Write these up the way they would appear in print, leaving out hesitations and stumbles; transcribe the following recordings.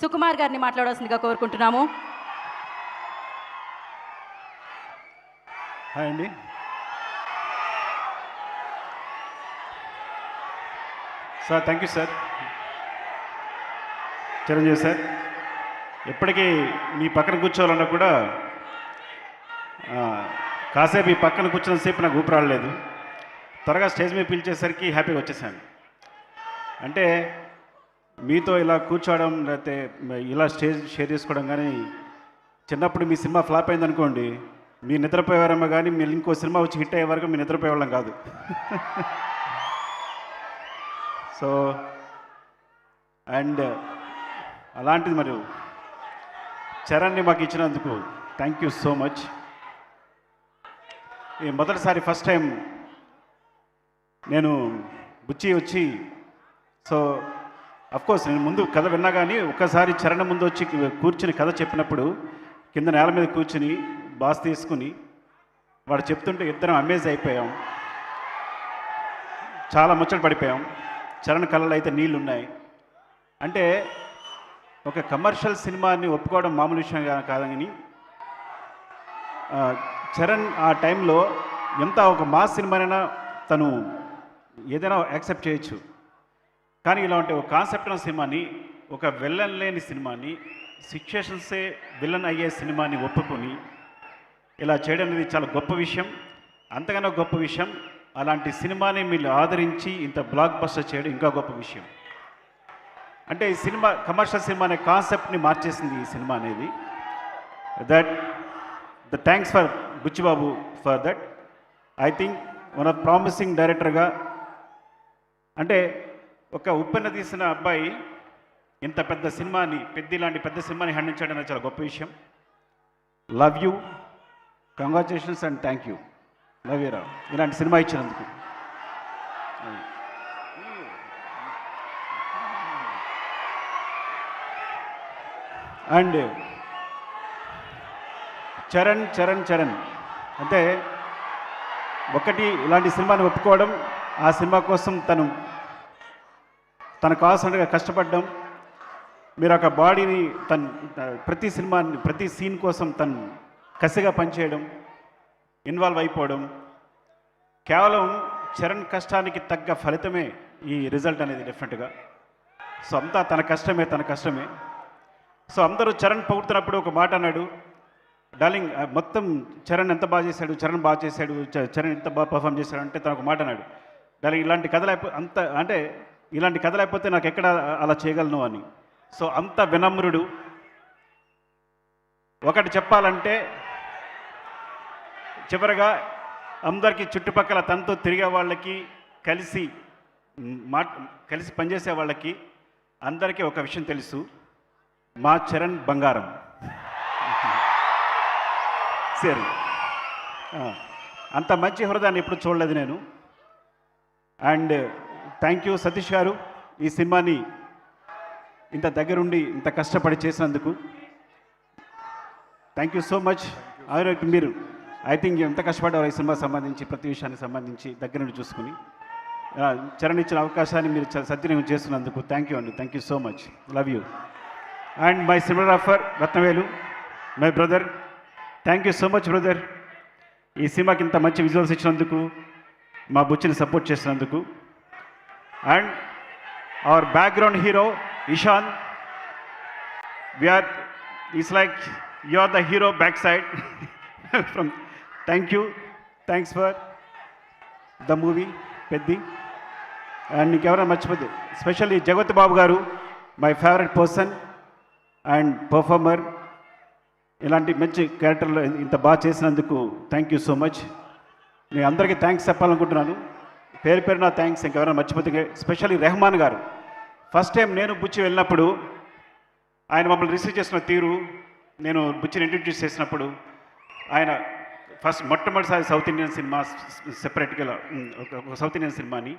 సుకుమార్ గారిని మాట్లాడాల్సిందిగా కోరుకుంటున్నాము. హాయ్ అండి. Sir thank you sir. Chiranjeevi sir, ఎప్పటికీ మీ పక్కన కూర్చోవాలన్నా కూడా కాసేపు ఈ పక్కన కూర్చున్నంతసేపు నాకు ఊపిరి రాలేదు. త్వరగా స్టేజ్ మీద పిలిచేసరికి హ్యాపీగా వచ్చేసాను. అంటే మీతో ఇలా కూర్చోవడం లేకపోతే ఇలా స్టేజ్ షేర్ చేసుకోవడం కానీ, చిన్నప్పుడు మీ సినిమా ఫ్లాప్ అయిందనుకోండి, మీరు నిద్రపోయేవారేమో కానీ మీరు ఇంకో సినిమా వచ్చి హిట్ అయ్యే వరకు మీరు నిద్రపోయేవాళ్ళం కాదు. సో అండ్ అలాంటిది మరి చరణ్ని మాకు ఇచ్చినందుకు థ్యాంక్ యూ సో మచ్. ఈ మొదటిసారి ఫస్ట్ టైం నేను బుచ్చి వచ్చి, సో అఫ్కోర్స్ నేను ముందు కథ విన్నా కానీ ఒక్కసారి చరణ్ ముందు వచ్చి కూర్చుని కథ చెప్పినప్పుడు కింద నేల మీద కూర్చుని బాస్ తీసుకుని వాడు చెప్తుంటే ఇద్దరం అమేజ్ అయిపోయాం, చాలా ముచ్చట పడిపోయాం. చరణ్ కళ్ళలో అయితే నీళ్ళు ఉన్నాయి. అంటే ఒక కమర్షియల్ సినిమాని ఒప్పుకోవడం మామూలు విషయం కాదని, చరణ్ ఆ టైంలో ఎంత ఒక మాస్ సినిమానైనా తను ఏదైనా యాక్సెప్ట్ చేయొచ్చు, కానీ ఇలాంటి ఒక కాన్సెప్ట్ ఉన్న సినిమాని, ఒక విలన్ లేని సినిమాని, సిచ్యుయేషన్సే విలన్ అయ్యే సినిమాని ఒప్పుకొని ఇలా చేయడం అనేది చాలా గొప్ప విషయం. అంతకన్నా గొప్ప విషయం అలాంటి సినిమాని మీరు ఆదరించి ఇంత బ్లాక్ బస్టర్ చేయడం ఇంకా గొప్ప విషయం. అంటే ఈ సినిమా కమర్షియల్ సినిమా అనే కాన్సెప్ట్ని మార్చేసింది ఈ సినిమా అనేది. The thanks for Buchibabu for that. I think one of promising డైరెక్టర్గా, అంటే ఒక ఉప్పెన తీసిన అబ్బాయి ఇంత పెద్ద సినిమాని, ఇలాంటి పెద్ద సినిమాని హ్యాండిల్ చేయడం అనేది చాలా గొప్ప విషయం. Love you, congratulations and thank you. Love you రా, ఇలాంటి సినిమా ఇచ్చినందుకు. అండ్ చరణ్ అంటే ఒకటి ఇలాంటి సినిమాని ఒప్పుకోవడం, ఆ సినిమా కోసం తనకు కావాల్సినట్టుగా కష్టపడడం, మీరు ఒక బాడీని ప్రతి సినిమాని ప్రతి సీన్ కోసం తను కసిగా పనిచేయడం, ఇన్వాల్వ్ అయిపోవడం, కేవలం చరణ్ కష్టానికి తగ్గ ఫలితమే ఈ రిజల్ట్ అనేది డెఫినెట్గా. సో అంతా తన కష్టమే. సో అందరూ చరణ్ పొగుడుతున్నప్పుడు ఒక మాట అన్నాడు, డార్లింగ్ మొత్తం చరణ్ ఎంత బాగా చేశాడు, చరణ్ ఎంత బాగా పర్ఫామ్ చేశాడు అంటే తను ఒక మాట అన్నాడు, డార్లింగ్ ఇలాంటి కథ లేకపోతే నాకు ఎక్కడ అలా చేయగలను అని. సో అంత వినమ్రుడు. ఒకటి చెప్పాలంటే, చివరగా అందరికీ చుట్టుపక్కల తనతో తిరిగే వాళ్ళకి, కలిసి పనిచేసే వాళ్ళకి అందరికీ ఒక విషయం తెలుసు, మా చరణ్ బంగారం. సరే, అంత మంచి హృదయాన్ని ఎప్పుడు చూడలేదు నేను. అండ్ థ్యాంక్ యూ సతీష్ గారు, ఈ సినిమాని ఇంత దగ్గరుండి ఇంత కష్టపడి చేసినందుకు థ్యాంక్ యూ సో మచ్. మీరు ఐ థింక్ ఎంత కష్టపడ్డారు ఈ సినిమా సంబంధించి, ప్రతి విషయానికి సంబంధించి దగ్గర నుండి చూసుకుని. చరణ్ ఇచ్చిన అవకాశాన్ని మీరు సద్వినియోగం చేస్తున్నందుకు థ్యాంక్ యూ అండి. Thank you so much. Love you. And my cinematographer Ratnavelu, my brother, thank you so much brother. ఈ సినిమాకి ఇంత మంచి విజువల్స్ ఇచ్చినందుకు, మా బుచ్చిని సపోర్ట్ చేసినందుకు. And our background hero Ishaan, is like you are the hero back side from. Thank you, thanks for the movie Peddi. And నీకెవరైనా మర్చిపోతే specially Jagat Babu garu, my favourite person and performer. ఇలాంటి మంచి క్యారెక్టర్లో ఇంత బాగా చేసినందుకు థ్యాంక్ యూ సో మచ్. నేను అందరికీ థ్యాంక్స్ చెప్పాలనుకుంటున్నాను, పేరు నా థ్యాంక్స్. ఇంకెవరైనా మర్చిపోతే స్పెషల్లీ రెహమాన్ గారు. ఫస్ట్ టైం నేను బుచ్చి వెళ్ళినప్పుడు ఆయన మమ్మల్ని రిసీవ్ చేసిన తీరు, నేను బుచ్చిని ఇంట్రడ్యూస్ చేసినప్పుడు, ఆయన మొట్టమొదటిసారి సౌత్ ఇండియన్ సినిమా సెపరేట్గా ఒక సౌత్ ఇండియన్ సినిమాని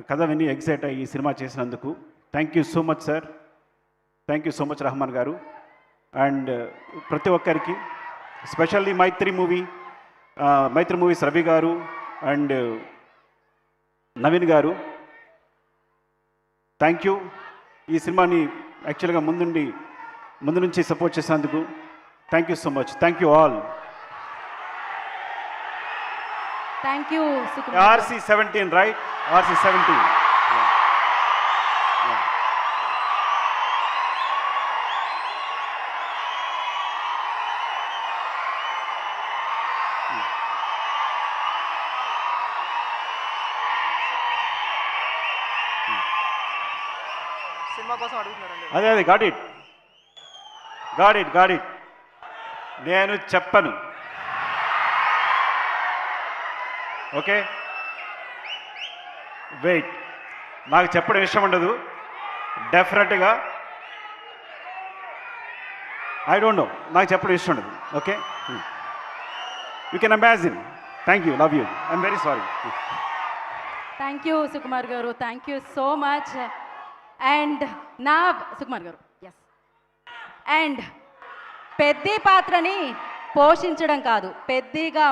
కథ విని ఎగ్జైట్ అయ్యి ఈ సినిమా చేసినందుకు thank you so much sir. Thank you so much Rahman గారు. అండ్ ప్రతి ఒక్కరికి, స్పెషల్లీ మైత్రి మూవీస్ రవి గారు అండ్ నవీన్ గారు, థ్యాంక్ యూ. ఈ సినిమాని యాక్చువల్గా ముందు నుంచి సపోర్ట్ చేసినందుకు thank you so much. Thank you all. Thank you Sukumar. RC17, right? RC17. సినిమా కోసం అడుగుతున్నారండి. అదే గాట్ ఇట్. నేను చెప్పను. Okay, wait. నాకు చెప్పడం ఇష్టం ఉండదు డెఫినెట్గా. ఐ డోంట్ నో, నాకు చెప్పడం ఇష్టం ఉండదు. Okay, you can imagine. Thank you, love you, I'm very sorry. Thank you Sukumar garu, thank you so much. And నా సుకుమార్ గారు, ఎస్. అండ్ పెద్ది పాత్రని పోషించడం కాదు, పెద్దిగా